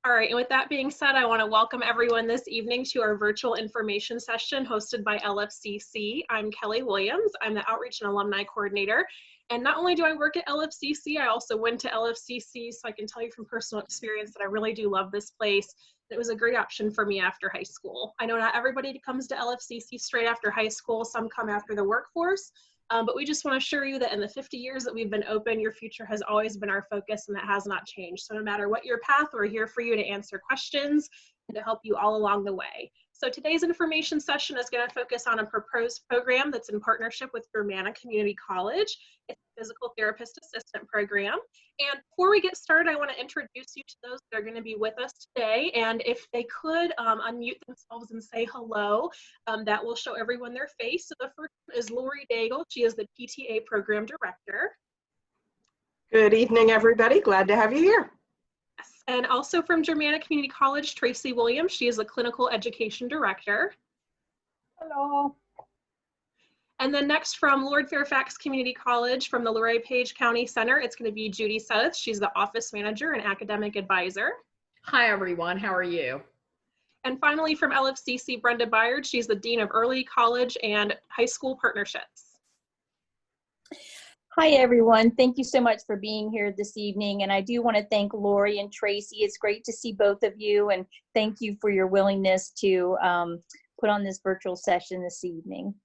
All right, and with that being said, I want to welcome everyone this evening to our virtual information session hosted by LFCC. I'm Kelly Williams. I'm the Outreach and Alumni Coordinator. And not only do I work at LFCC, I also went to LFCC, so I can tell you from personal experience that I really do love this place. It was a great option for me after high school. I know not everybody comes to LFCC straight after high school. Some come after the workforce. But we just want to assure you that in the 50 years that we've been open, your future has always been our focus, and that has not changed. So no matter what your path, we're here for you to answer questions and to help you all along the way. So today's information session is going to focus on a proposed program that's in partnership with Germanna Community College. It's a physical therapist assistant program. And before we get started, I want to introduce you to those that are going to be with us today. And if they could unmute themselves and say hello, that will show everyone their face. So the first one is Lori Daigle. She is the PTA Program Director. Good evening, everybody. Glad to have you here. Yes. And also from Germanna Community College, Tracy Williams. She is the Clinical Education Director. Hello. And then next from Lord Fairfax Community College from the Luray Page County Center, it's going to be Judy South. She's the Office Manager and Academic Advisor. Hi, everyone. How are you? And finally from LFCC, Brenda Byard. She's the Dean of Early College and High School Partnerships. Hi, everyone. Thank you so much for being here this evening. And I do want to thank Lori and Tracy. It's great to see both of you. And thank you for your willingness to put on this virtual session this evening.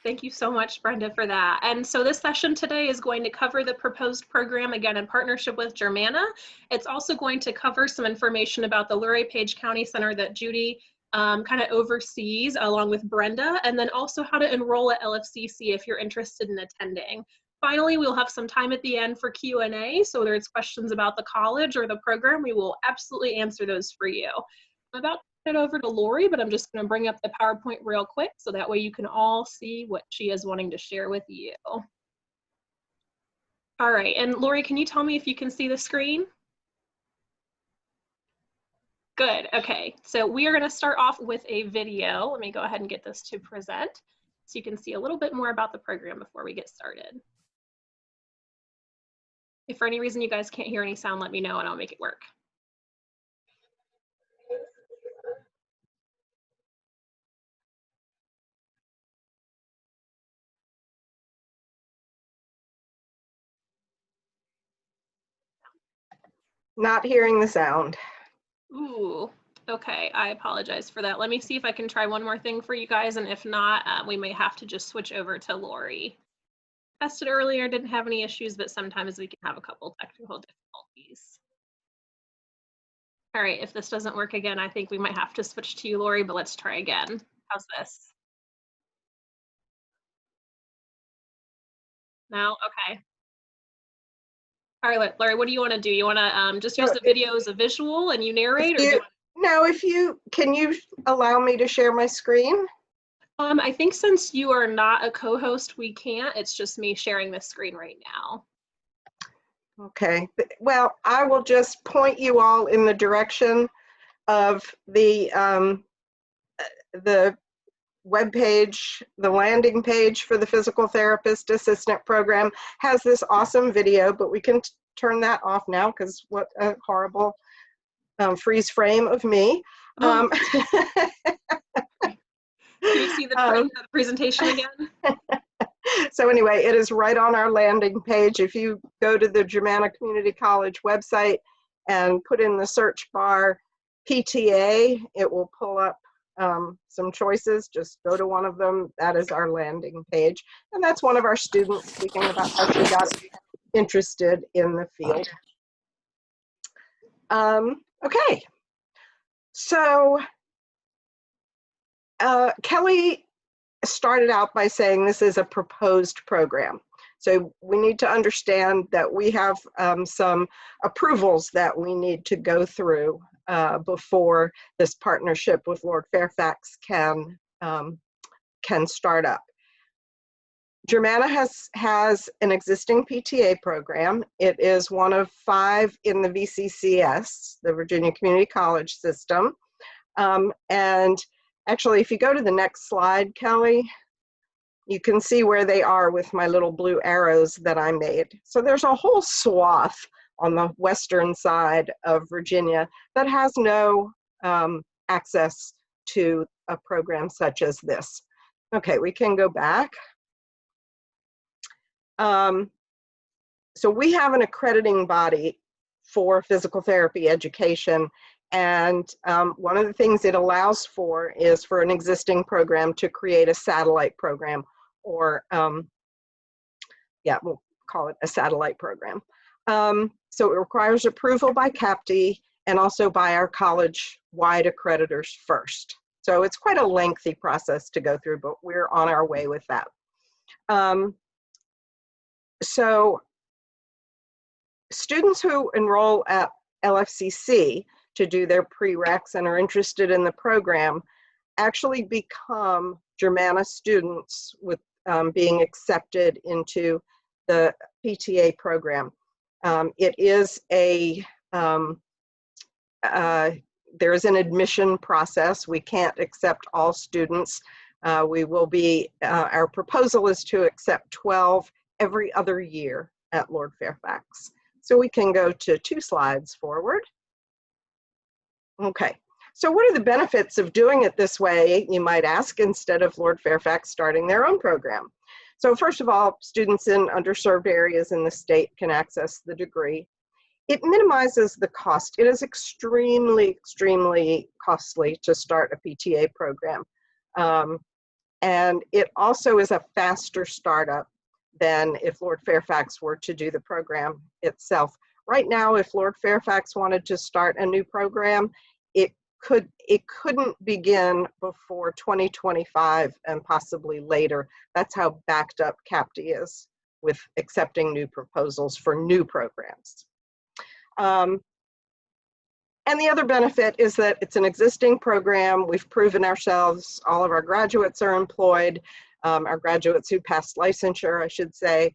Thank you so much, Brenda, for that. And so this session today is going to cover the proposed program, again, in partnership with Germanna. It's also going to cover some information about the Luray Page County Center that Judy kind of oversees along with Brenda, and then also how to enroll at LFCC if you're interested in attending. Finally, we'll have some time at the end for Q&A, so whether it's questions about the college or the program, we will absolutely answer those for you. I'm about to turn it over to Lori, but I'm just going to bring up the PowerPoint real quick so that way you can all see what she is wanting to share with you. All right, and Lori, can you tell me if you can see the screen? Good, okay. So we are going to start off with a video. Let me go ahead and get this to present so you can see a little bit more about the program before we get started. If for any reason you guys can't hear any sound, let me know and I'll make it work. Not hearing the sound. Ooh, okay, I apologize for that. Let me see if I can try one more thing for you guys, and if not, we may have to just switch over to Lori. Tested earlier, didn't have any issues, but sometimes we can have a couple technical difficulties. All right, if this doesn't work again, I think we might have to switch to you, Lori, but let's try again. How's this? No? Okay. All right, Lori, what do you want to do? You want to just use the video as a visual and you narrate? Can you allow me to share my screen? I think since you are not a co-host, we can't. It's just me sharing this screen right now. Okay, well, I will just point you all in the direction of the web page. The landing page for the Physical Therapist Assistant Program has this awesome video, but we can turn that off now because what a horrible freeze frame of me. Oh. Can you see the presentation again? So anyway, it is right on our landing page. If you go to the Germanna Community College website and put in the search bar PTA, it will pull up some choices. Just go to one of them. That is our landing page. And that's one of our students speaking about how she got interested in the field. Okay, so Kelly started out by saying this is a proposed program. So we need to understand that we have some approvals that we need to go through before this partnership with Lord Fairfax can start up. Germanna has an existing PTA program. It is one of 5 in the VCCS, the Virginia Community College system. And actually, if you go to the next slide, Kelly, you can see where they are with my little blue arrows that I made. So there's a whole swath on the western side of Virginia that has no access to a program such as this. Okay, we can go back. So we have an accrediting body for physical therapy education, and one of the things it allows for is for an existing program to create a satellite program, or yeah, we'll call it a satellite program. So it requires approval by CAPTE and also by our college-wide accreditors first. So it's quite a lengthy process to go through, but we're on our way with that. So students who enroll at LFCC to do their prereqs and are interested in the program actually become Germanna students with being accepted into the PTA program. It is a, there is an admission process. We can't accept all students. We will be, our proposal is to accept 12 every other year at Lord Fairfax. So we can go to 2 slides forward. Okay, so what are the benefits of doing it this way, you might ask, instead of Lord Fairfax starting their own program? So first of all, students in underserved areas in the state can access the degree. It minimizes the cost. It is extremely, extremely costly to start a PTA program. And it also is a faster startup than if Lord Fairfax were to do the program itself. Right now, if Lord Fairfax wanted to start a new program, it couldn't begin before 2025 and possibly later. That's how backed up CAPTE is with accepting new proposals for new programs. And the other benefit is that it's an existing program. We've proven ourselves. All of our graduates are employed. Our graduates who passed licensure, I should say,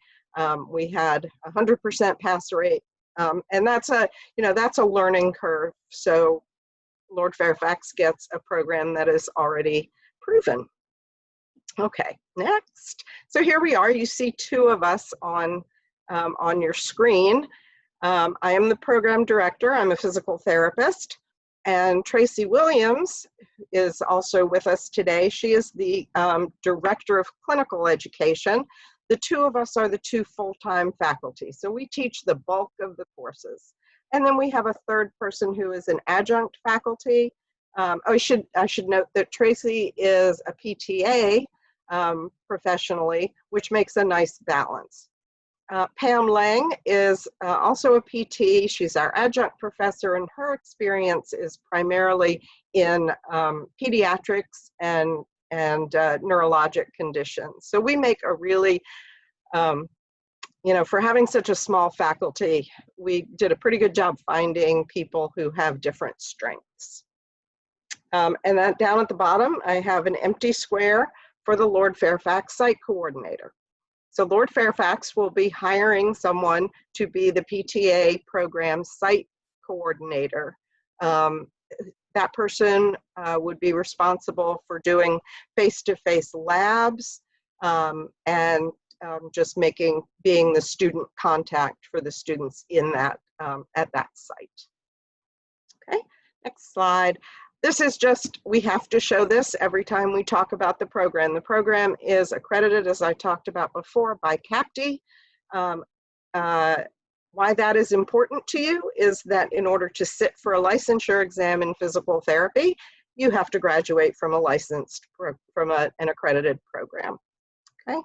we had 100% pass rate. And that's a, that's a learning curve. So Lord Fairfax gets a program that is already proven. Okay, next. So here we are. You see 2 of us on your screen. I am the program director. I'm a physical therapist. And Tracy Williams is also with us today. She is the director of clinical education. The 2 of us are the 2 full-time faculty. So we teach the bulk of the courses. And then we have a 3rd person who is an adjunct faculty. I should note that Tracy is a PTA professionally, which makes a nice balance. Pam Lang is also a PT. She's our adjunct professor, and her experience is primarily in pediatrics and neurologic conditions. So we make a really, for having such a small faculty, we did a pretty good job finding people who have different strengths. And then down at the bottom, I have an empty square for the Lord Fairfax site coordinator. So Lord Fairfax will be hiring someone to be the PTA program site coordinator. That person would be responsible for doing face-to-face labs and just being the student contact for the students in that, at that site. Okay, next slide. This is just, we have to show this every time we talk about the program. The program is accredited, as I talked about before, by CAPTE. Why that is important to you is that in order to sit for a licensure exam in physical therapy, you have to graduate from an accredited program. Okay,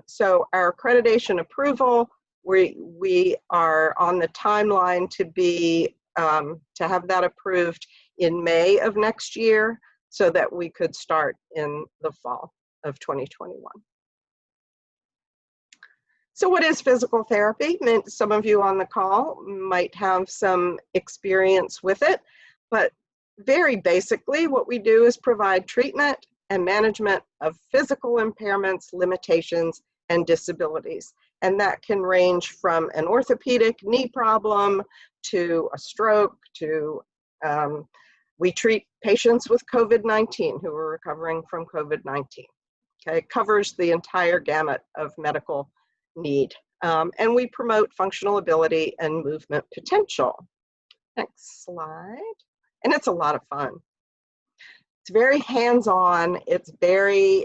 so our accreditation approval, we are on the timeline to have that approved in May of next year so that we could start in the fall of 2021. So what is physical therapy? Some of you on the call might have some experience with it, but very basically what we do is provide treatment and management of physical impairments, limitations, and disabilities. And that can range from an orthopedic knee problem to a stroke to we treat patients with COVID-19 who are recovering from COVID-19. Okay, it covers the entire gamut of medical need And we promote functional ability and movement potential. Next slide. And it's a lot of fun. It's very hands-on. It's very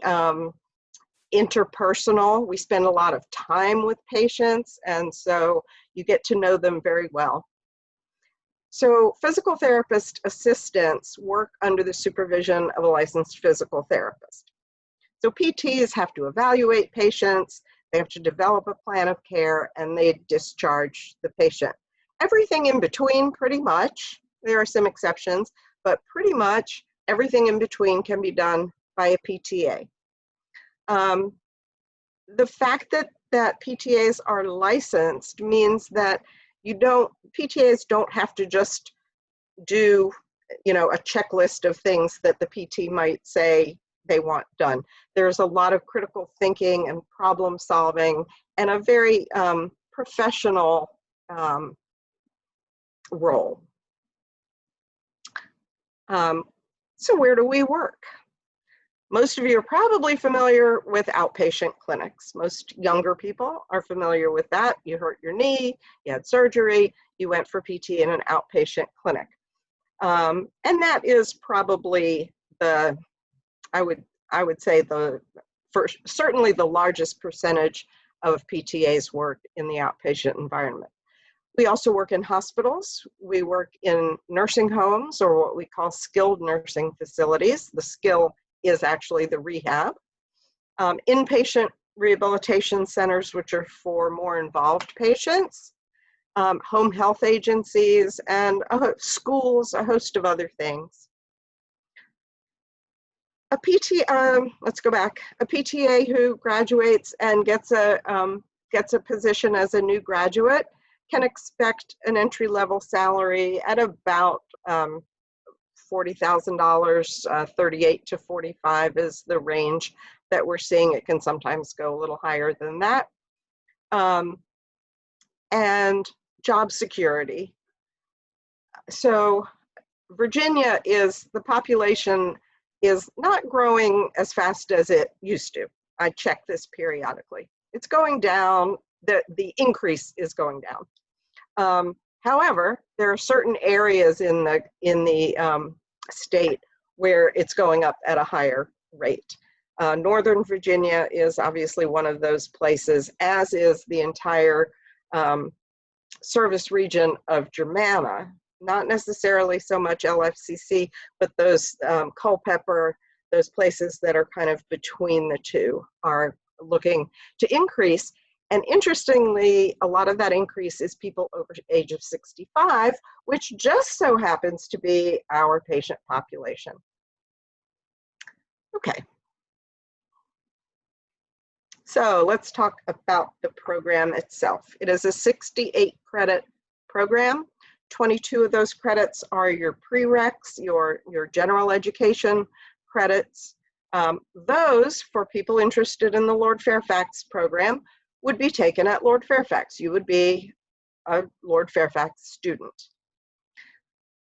interpersonal. We spend a lot of time with patients, and so you get to know them very well. So physical therapist assistants work under the supervision of a licensed physical therapist. So PTs have to evaluate patients, they have to develop a plan of care, and they discharge the patient. Everything in between, pretty much, there are some exceptions, but pretty much everything in between can be done by a PTA. The fact that PTAs are licensed means that PTAs don't have to just do, a checklist of things that the PT might say they want done. There's a lot of critical thinking and problem solving and a very professional role. So where do we work? Most of you are probably familiar with outpatient clinics. Most younger people are familiar with that. You hurt your knee, you had surgery, you went for PT in an outpatient clinic. And that is probably I would say certainly the largest percentage of PTAs work in the outpatient environment. We also work in hospitals. We work in nursing homes, or what we call skilled nursing facilities. The skill is actually the rehab. Inpatient rehabilitation centers, which are for more involved patients, home health agencies, and schools, a host of other things. Let's go back. A PTA who graduates and gets a position as a new graduate can expect an entry-level salary at about $40,000, 38 to 45 is the range that we're seeing. It can sometimes go a little higher than that. And job security. So Virginia the population is not growing as fast as it used to. I check this periodically. It's going down, the increase is going down. However, there are certain areas in the state where it's going up at a higher rate. Northern Virginia is obviously one of those places, as is the entire service region of Germanna. Not necessarily so much LFCC, but those Culpeper, those places that are kind of between the two are looking to increase. And interestingly, a lot of that increase is people over the age of 65, which just so happens to be our patient population. Okay. So let's talk about the program itself. It is a 68 credit program. 22 of those credits are your prereqs, your general education credits. Those, for people interested in the Lord Fairfax program, would be taken at Lord Fairfax. You would be a Lord Fairfax student.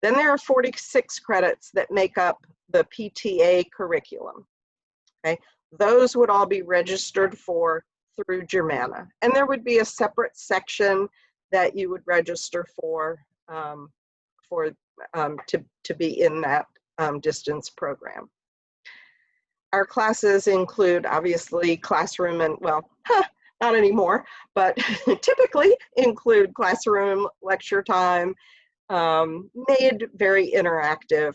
Then there are 46 credits that make up the PTA curriculum. Okay, those would all be registered for through Germanna, and there would be a separate section that you would register for to be in that distance program. Our classes include obviously classroom and, well, not anymore, but typically include classroom, lecture time, made very interactive,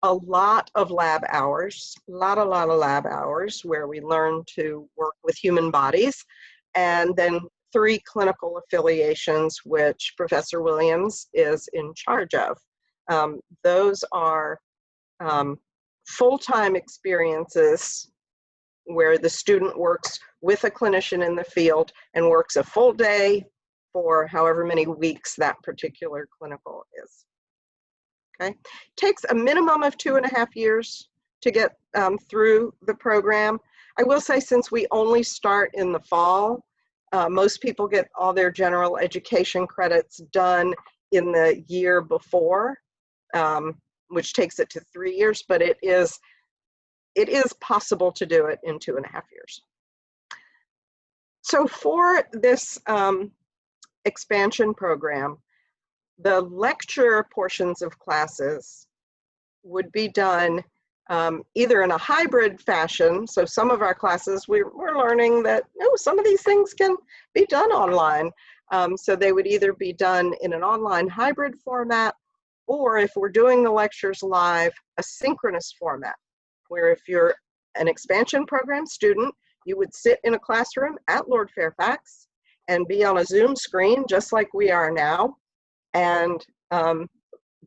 a lot of lab hours, a lot of lab hours where we learn to work with human bodies, and then 3 clinical affiliations, which Professor Williams is in charge of. Those are full-time experiences where the student works with a clinician in the field and works a full day for however many weeks that particular clinical is. Okay, takes a minimum of 2.5 years to get through the program. I will say, since we only start in the fall, most people get all their general education credits done in the year before, which takes it to 3 years, but it is possible to do it in 2.5 years. So for this expansion program, the lecture portions of classes would be done either in a hybrid fashion. So some of our classes, we're learning that some of these things can be done online. So they would either be done in an online hybrid format, or if we're doing the lectures live, a synchronous format, where if you're an expansion program student, you would sit in a classroom at Lord Fairfax and be on a Zoom screen just like we are now, and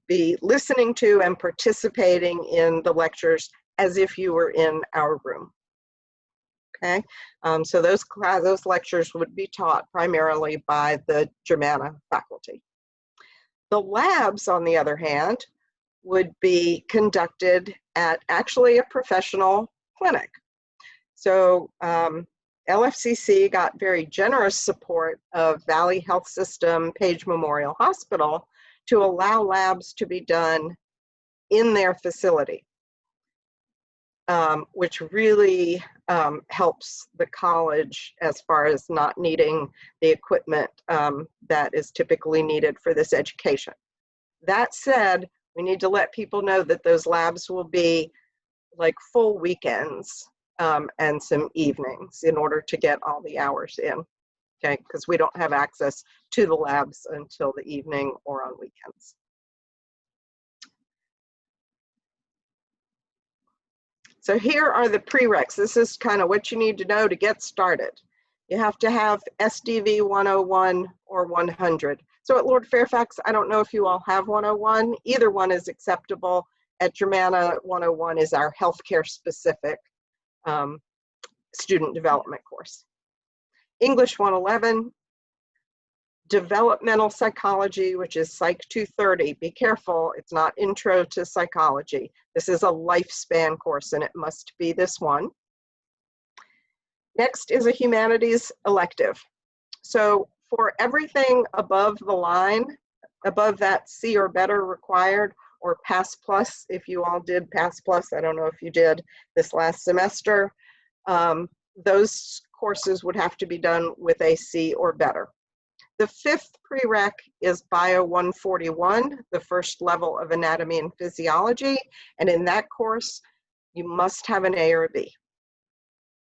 be listening to and participating in the lectures as if you were in our room. Okay, so those lectures would be taught primarily by the Germanna faculty. The labs, on the other hand, would be conducted at actually a professional clinic. So LFCC got very generous support of Valley Health System Page Memorial Hospital to allow labs to be done in their facility, which really helps the college as far as not needing the equipment that is typically needed for this education. That said, we need to let people know that those labs will be like full weekends and some evenings in order to get all the hours in, okay? Because we don't have access to the labs until the evening or on weekends. So here are the prereqs. This is kind of what you need to know to get started. You have to have SDV 101 or 100. So at Lord Fairfax, I don't know if you all have 101. Either one is acceptable. At Germanna, 101 is our healthcare specific student development course. English 111, developmental psychology, which is Psych 230. Be careful, it's not intro to psychology. This is a lifespan course and it must be this one. Next is a humanities elective. So for everything above the line, above that C or better required, or Pass Plus, if you all did Pass Plus, I don't know if you did this last semester, those courses would have to be done with a C or better. The fifth prereq is Bio 141, the first level of anatomy and physiology, and in that course, you must have an A or a B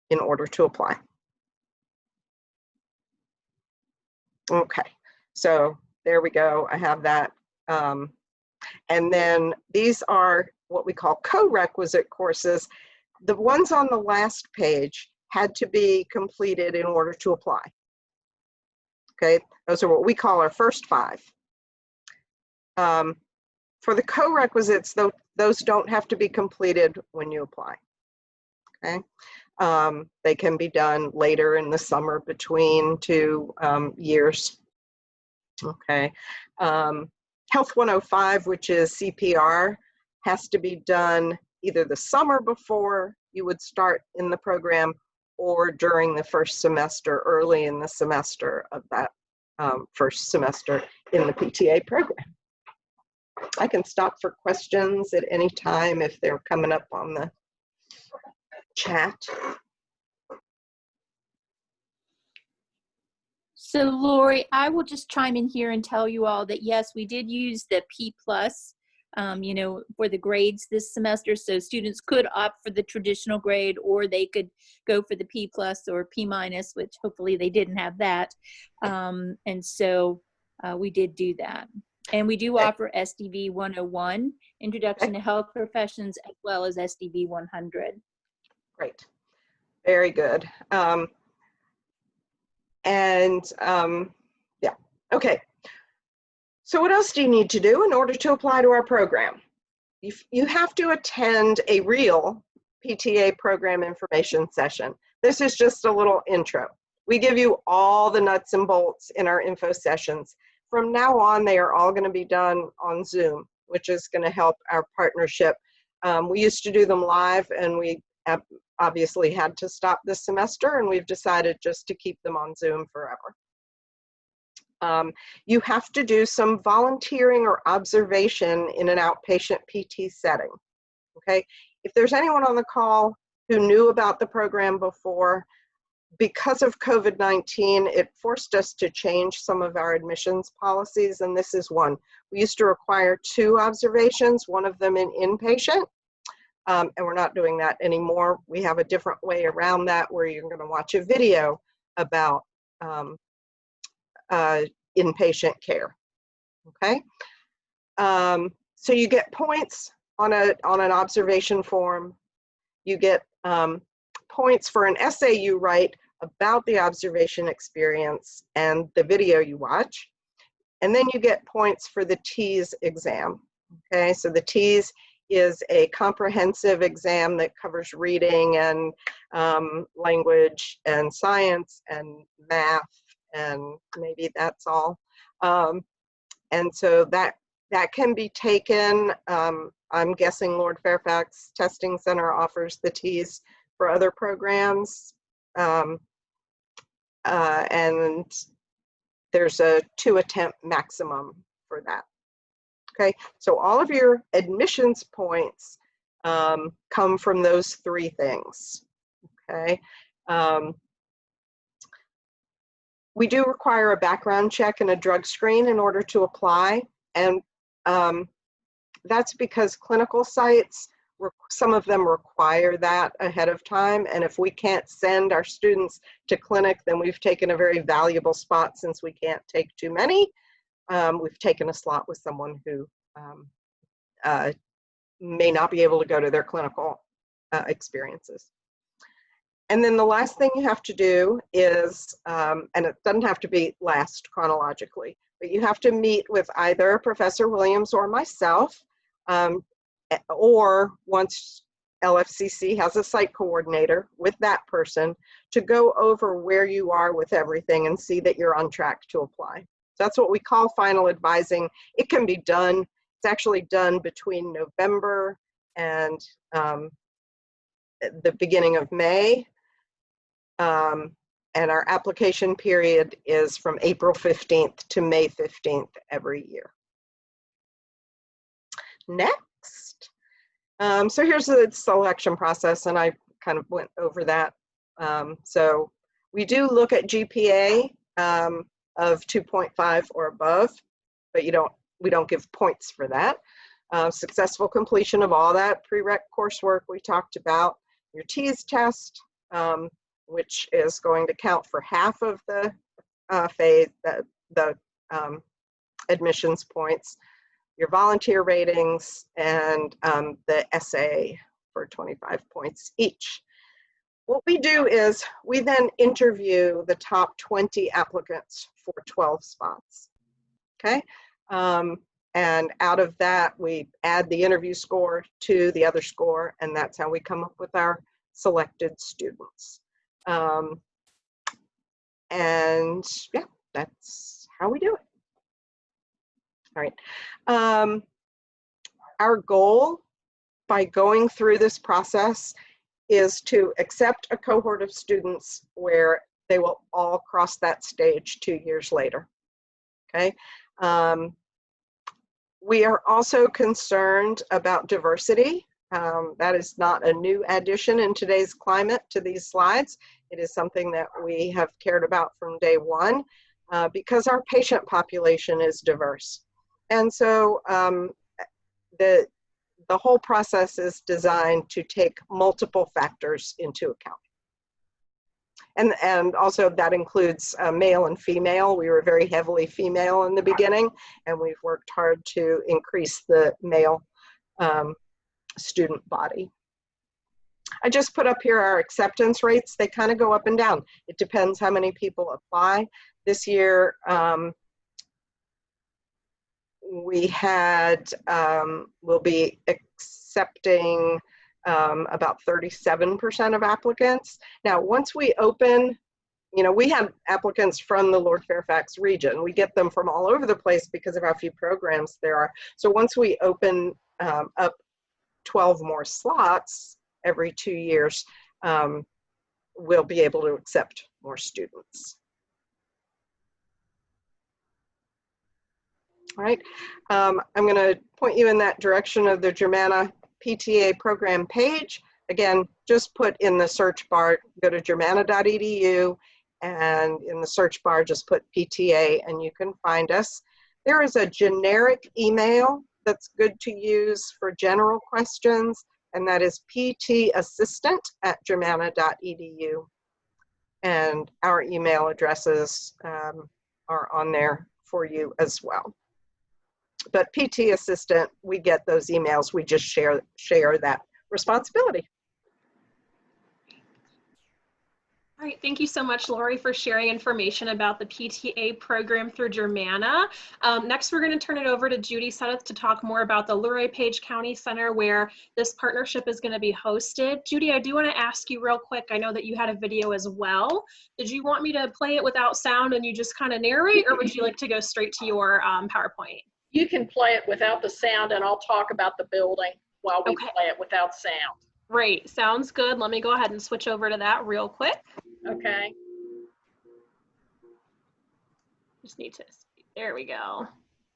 in order to apply. Okay, so there we go, I have that. And then these are what we call co-requisite courses. The ones on the last page had to be completed in order to apply. Okay, those are what we call our first 5. For the co-requisites, those don't have to be completed when you apply. Okay, they can be done later in the summer between 2 years. Okay, Health 105, which is CPR, has to be done either the summer before you would start in the program or during the first semester, early in the semester of that first semester in the PTA program. I can stop for questions at any time if they're coming up on the chat. So Lori, I will just chime in here and tell you all that yes, we did use the P+, you know, for the grades this semester. So students could opt for the traditional grade, or they could go for the P+ or P-, which hopefully they didn't have that. And so we did do that. And we do offer SDV 101, Introduction to Health Professions, as well as SDV 100. Great, very good. Yeah, okay. So what else do you need to do in order to apply to our program? You have to attend a real PTA program information session. This is just a little intro. We give you all the nuts and bolts in our info sessions. From now on, they are all going to be done on Zoom, which is going to help our partnership. We used to do them live, and we obviously had to stop this semester, and we've decided just to keep them on Zoom forever. You have to do some volunteering or observation in an outpatient PT setting, okay? If there's anyone on the call who knew about the program before, because of COVID-19, it forced us to change some of our admissions policies, and this is one. We used to require 2 observations, one of them in inpatient, and we're not doing that anymore. We have a different way around that where you're going to watch a video about inpatient care, okay? So you get points on an observation form. You get points for an essay you write about the observation experience and the video you watch. And then you get points for the TEAS exam. Okay, so the TEAS is a comprehensive exam that covers reading and language and science and math, and maybe that's all. And so that can be taken. I'm guessing Lord Fairfax Testing Center offers the TEAS for other programs. And there's a 2-attempt maximum for that. Okay, so all of your admissions points come from those 3 things. Okay, we do require a background check and a drug screen in order to apply, and that's because clinical sites, some of them require that ahead of time, and if we can't send our students to clinic, then we've taken a very valuable spot. Since we can't take too many, we've taken a slot with someone who may not be able to go to their clinical experiences. And then the last thing you have to do is, and it doesn't have to be last chronologically, but you have to meet with either Professor Williams or myself, or once LFCC has a site coordinator with that person to go over where you are with everything and see that you're on track to apply. So that's what we call final advising. It can be done, it's actually done between November and the beginning of May. And our application period is from April 15th to May 15th every year. Next. So here's the selection process, and I kind of went over that. So we do look at GPA of 2.5 or above, but we don't give points for that. Successful completion of all that prereq coursework we talked about, your TEAS test, which is going to count for half of the admissions points, your volunteer ratings, and the essay for 25 points each. What we do is we then interview the top 20 applicants for 12 spots, okay? And out of that, we add the interview score to the other score, and that's how we come up with our selected students. And yeah, that's how we do it. All right. Our goal by going through this process is to accept a cohort of students where they will all cross that stage 2 years later. Okay. We are also concerned about diversity. That is not a new addition in today's climate to these slides. It is something that we have cared about from day one because our patient population is diverse. And so the whole process is designed to take multiple factors into account. And also that includes male and female. We were very heavily female in the beginning, and we've worked hard to increase the male student body. I just put up here our acceptance rates. They kind of go up and down. It depends how many people apply. This year, we had, we'll be accepting about 37% of applicants. Now, once we open, you know, we have applicants from the Lord Fairfax region. We get them from all over the place because of how few programs there are. So once we open up 12 more slots every 2 years, we'll be able to accept more students. All right, I'm going to point you in that direction of the Germanna PTA program page. Again, just put in the search bar, go to germanna.edu, and in the search bar, just put PTA and you can find us. There is a generic email that's good to use for general questions, and that is ptassistant@germanna.edu. And our email addresses are on there for you as well. But PT Assistant, we get those emails, we just share that responsibility. All right, thank you so much, Lori, for sharing information about the PTA program through Germanna. Next, we're going to turn it over to Judy Sudduth to talk more about the Luray Page County Center, where this partnership is going to be hosted. Judy, I do want to ask you real quick, I know that you had a video as well. Did you want me to play it without sound and you just kind of narrate, or would you like to go straight to your PowerPoint? You can play it without the sound, and I'll talk about the building while we play it without sound. Great, sounds good. Let me go ahead and switch over to that real quick. Okay. Just need to, there we go.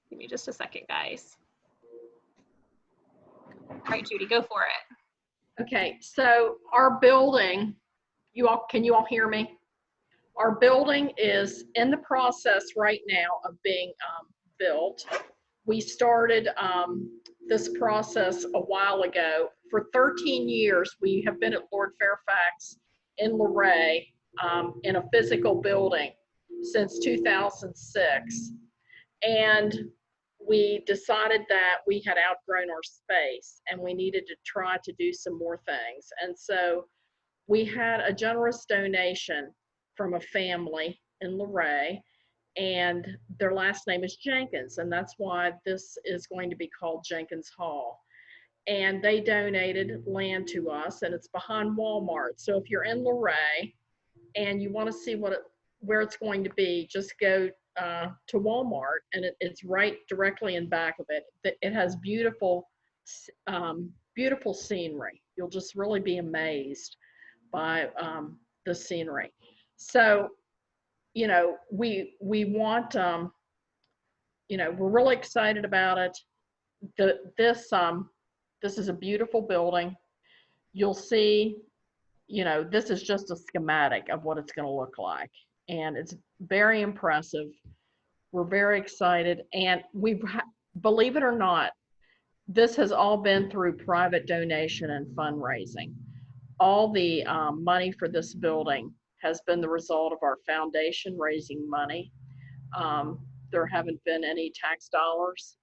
Give me just a second, guys. All right, Judy, go for it. Okay, so our building, can you all hear me? Our building is in the process right now of being built. We started this process a while ago. For 13 years, we have been at Lord Fairfax in Luray in a physical building since 2006. And we decided that we had outgrown our space and we needed to try to do some more things. And so we had a generous donation from a family in Luray, and their last name is Jenkins, and that's why this is going to be called Jenkins Hall. And they donated land to us, and it's behind Walmart. So if you're in Luray and you want to see where it's going to be, just go to Walmart, and it's right directly in back of it. It has beautiful, beautiful scenery. You'll just really be amazed by the scenery. So, you know, we want, you know, we're really excited about it. This is a beautiful building. You'll see, you know, this is just a schematic of what it's going to look like. And it's very impressive. We're very excited. And believe it or not, this has all been through private donation and fundraising. All the money for this building has been the result of our foundation raising money. There haven't been any tax dollars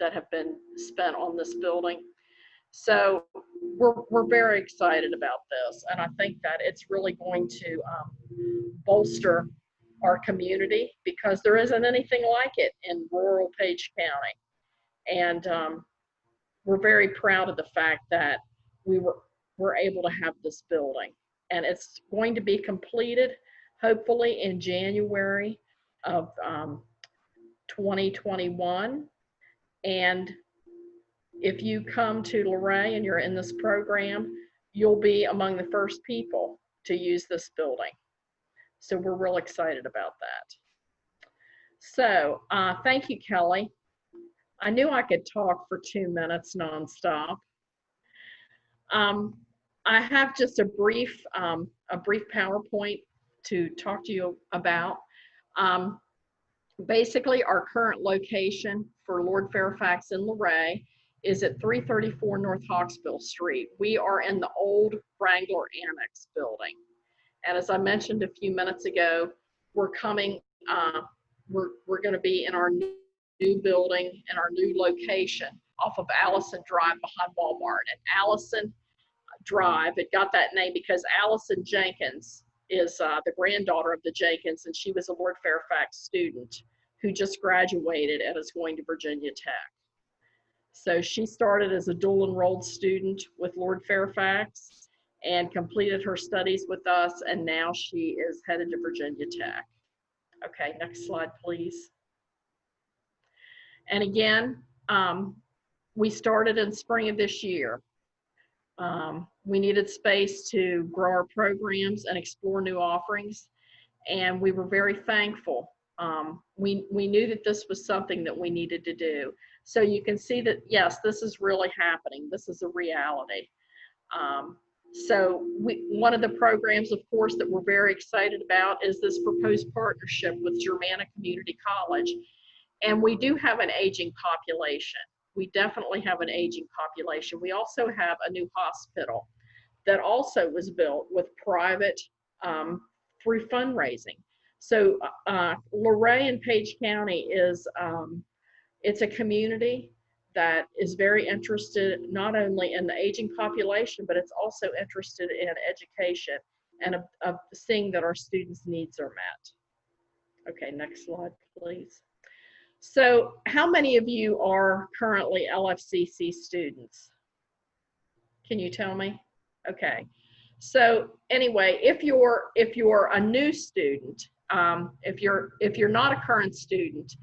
that have been spent on this building. So we're very excited about this, and I think that it's really going to bolster our community, because there isn't anything like it in rural Page County. And we're very proud of the fact that we're able to have this building, and it's going to be completed hopefully in January of 2021. And if you come to Luray and you're in this program, you'll be among the first people to use this building. So we're real excited about that. So thank you, Kelly. I knew I could talk for 2 minutes nonstop. I have just a brief PowerPoint to talk to you about. Basically, our current location for Lord Fairfax in Luray is at 334 North Hawksbill Street. We are in the old Wrangler Annex building. And as I mentioned a few minutes ago, we're coming, we're going to be in our new building and our new location off of Allison Drive behind Walmart. And Allison Drive, it got that name because Allison Jenkins is the granddaughter of the Jenkins, and she was a Lord Fairfax student who just graduated and is going to Virginia Tech. So she started as a dual enrolled student with Lord Fairfax and completed her studies with us, and now she is headed to Virginia Tech. Okay, next slide, please. And again, we started in spring of this year. We needed space to grow our programs and explore new offerings, and we were very thankful. We knew that this was something that we needed to do. So you can see that, yes, this is really happening. This is a reality. So one of the programs, of course, that we're very excited about is this proposed partnership with Germanna Community College. And we do have an aging population. We definitely have an aging population. We also have a new hospital that also was built with private through fundraising. So Luray and Page County is, it's a community that is very interested not only in the aging population, but it's also interested in education and of seeing that our students' needs are met. Okay, next slide, please. So how many of you are currently LFCC students? Can you tell me? Okay. So anyway, if you're a new student, if you're not a current student,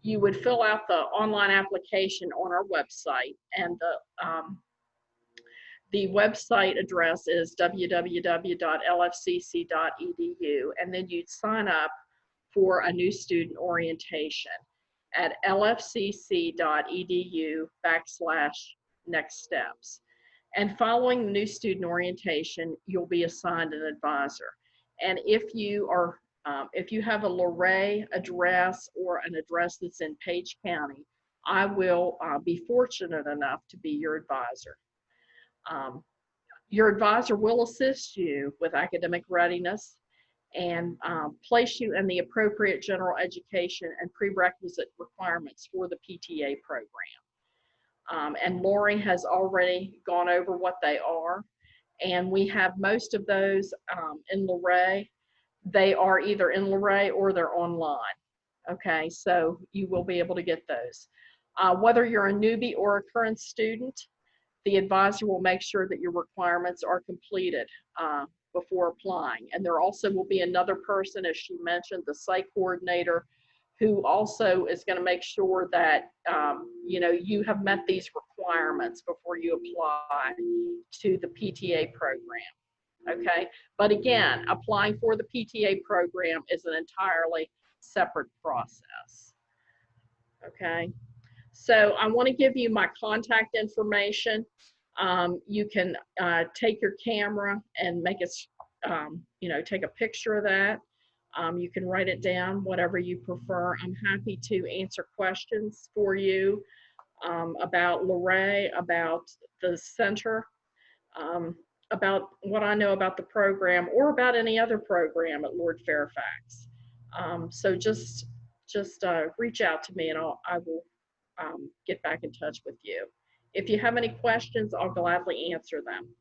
you would fill out the online application on our website, and the website address is www.lfcc.edu, and then you'd sign up for a new student orientation at lfcc.edu/next-steps. And following the new student orientation, you'll be assigned an advisor. And if you have a Luray address or an address that's in Page County, I will be fortunate enough to be your advisor. Your advisor will assist you with academic readiness and place you in the appropriate general education and prerequisite requirements for the PTA program. And Lori has already gone over what they are, and we have most of those in Luray. They are either in Luray or they're online. Okay, so you will be able to get those. Whether you're a newbie or a current student, the advisor will make sure that your requirements are completed before applying. And there also will be another person, as she mentioned, the site coordinator, who also is going to make sure that you have met these requirements before you apply to the PTA program. Okay, but again, applying for the PTA program is an entirely separate process. Okay, so I want to give you my contact information. You can take your camera and make it, take a picture of that. You can write it down, whatever you prefer. I'm happy to answer questions for you about Luray, about the center, about what I know about the program, or about any other program at Lord Fairfax. So just reach out to me, and I will get back in touch with you. If you have any questions, I'll gladly answer them.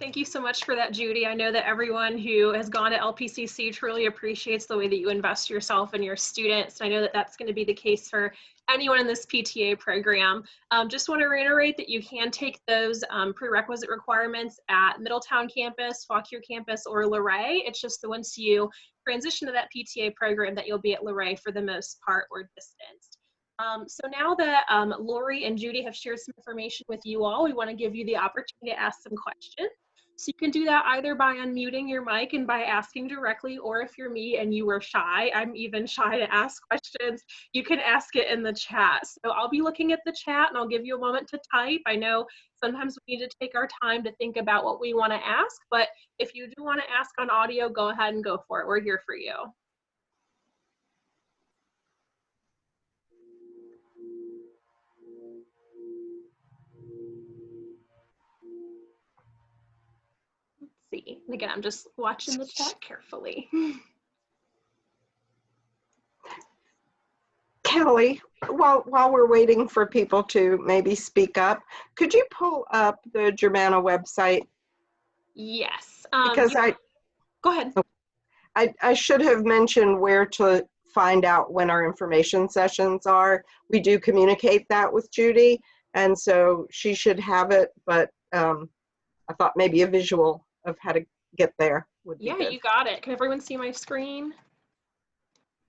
Thank you so much for that, Judy. I know that everyone who has gone to LPCC truly appreciates the way that you invest yourself and your students. I know that that's going to be the case for anyone in this PTA program. Just want to reiterate that you can take those prerequisite requirements at Middletown campus, Fauquier campus, or Luray. It's just that once you transition to that PTA program that you'll be at Luray for the most part, or distanced. So now that Lori and Judy have shared some information with you all, we want to give you the opportunity to ask some questions. So you can do that either by unmuting your mic and by asking directly, or if you're me and you were shy, I'm even shy to ask questions, you can ask it in the chat. So I'll be looking at the chat and I'll give you a moment to type. I know sometimes we need to take our time to think about what we want to ask, but if you do want to ask on audio, go ahead and go for it. We're here for you. See. And again, I'm just watching the chat carefully. Kelly, while we're waiting for people to maybe speak up, could you pull up the Germanna website? Yes. Because go ahead. I should have mentioned where to find out when our information sessions are. We do communicate that with Judy, and so she should have it, but I thought maybe a visual of how to get there would be good. You got it. Can everyone see my screen?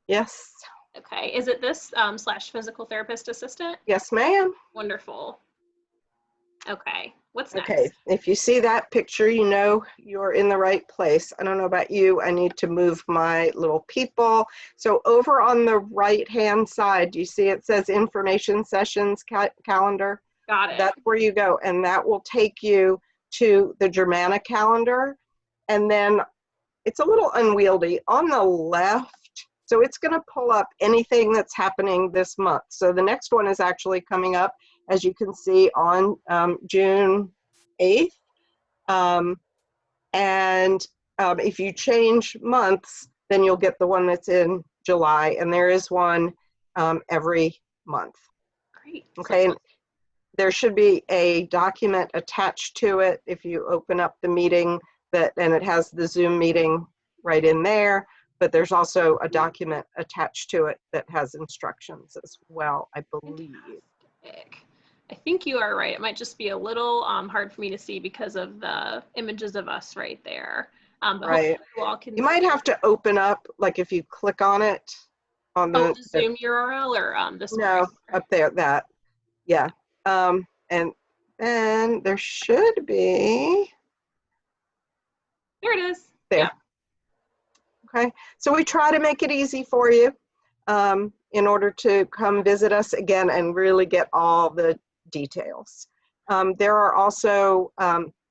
Yes. Okay. Is it this / physical therapist assistant? Yes, ma'am. Wonderful. Okay. What's next? Okay. If you see that picture, you know you're in the right place. I don't know about you. I need to move my little people. So over on the right-hand side, do you see it says information sessions calendar? Got it. That's where you go, and that will take you to the Germanna calendar. And then it's a little unwieldy. On the left, so it's going to pull up anything that's happening this month. So the next one is actually coming up, as you can see, on June 8th. If you change months, then you'll get the one that's in July, and there is one every month. Great. Okay. And there should be a document attached to it if you open up the meeting, and it has the Zoom meeting right in there, but there's also a document attached to it that has instructions as well, I believe. Fantastic. I think you are right. It might just be a little hard for me to see because of the images of us right there. But Right. you all can. You might have to open up, like if you click on it, on the Zoom URL or this one? No, up there, that. Yeah. And then there should be. There it is. There. Yeah. Okay. So we try to make it easy for you in order to come visit us again and really get all the details. There are also,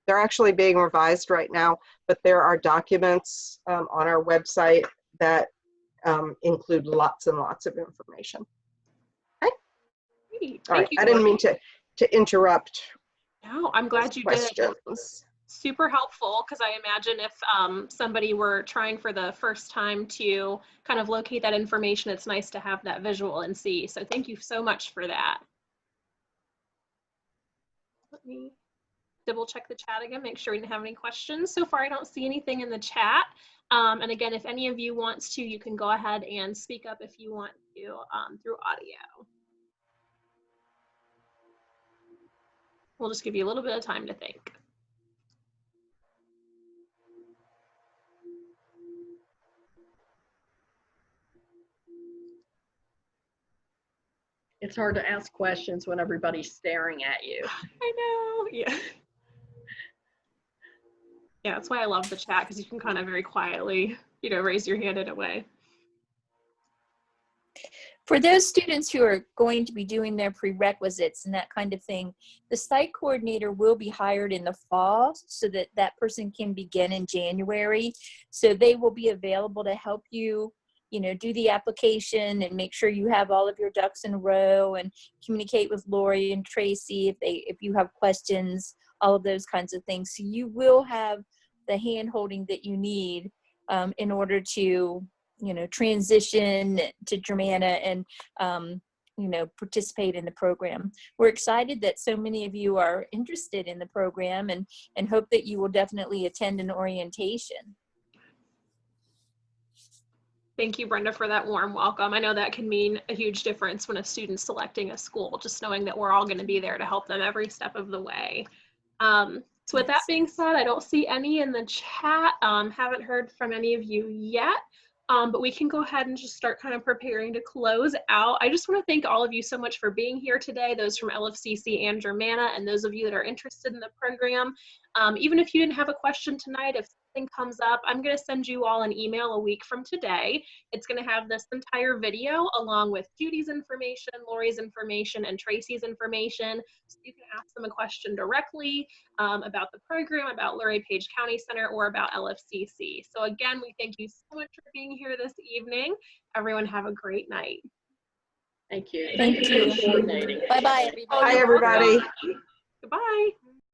they're actually being revised right now, but there are documents on our website that include lots and lots of information. Okay? Great. All right. Thank you, I didn't mean Lori. to interrupt. No, I'm glad you did. Super helpful, because I imagine if somebody were trying for the first time to kind of locate that information, it's nice to have that visual and see. So thank you so much for that. Let me double check the chat again, make sure we didn't have any questions. So far, I don't see anything in the chat. And again, if any of you wants to, you can go ahead and speak up if you want to through audio. We'll just give you a little bit of time to think. It's hard to ask questions when everybody's staring at you. I know, yeah. Yeah, that's why I love the chat, because you can kind of very quietly, raise your hand in a way. For those students who are going to be doing their prerequisites and that kind of thing, the site coordinator will be hired in the fall so that that person can begin in January. So they will be available to help you, do the application and make sure you have all of your ducks in a row, and communicate with Lori and Tracy if you have questions, all of those kinds of things. So you will have the hand holding that you need in order to transition to Germanna and, participate in the program. We're excited that so many of you are interested in the program and hope that you will definitely attend an orientation. Thank you, Brenda, for that warm welcome. I know that can mean a huge difference when a student's selecting a school, just knowing that we're all going to be there to help them every step of the way. So with that being said, I don't see any in the chat. Haven't heard from any of you yet. But we can go ahead and just start kind of preparing to close out. I just want to thank all of you so much for being here today, those from LFCC and Germanna, and those of you that are interested in the program. Even if you didn't have a question tonight, if something comes up, I'm going to send you all an email a week from today. It's going to have this entire video along with Judy's information, Lori's information, and Tracy's information. So you can ask them a question directly about the program, about Luray Page County Center, or about LFCC. So again, we thank you so much for being here this evening. Everyone have a great night. Thank you. Thank you. For coordinating. Bye-bye, everybody. Bye, everybody. Goodbye.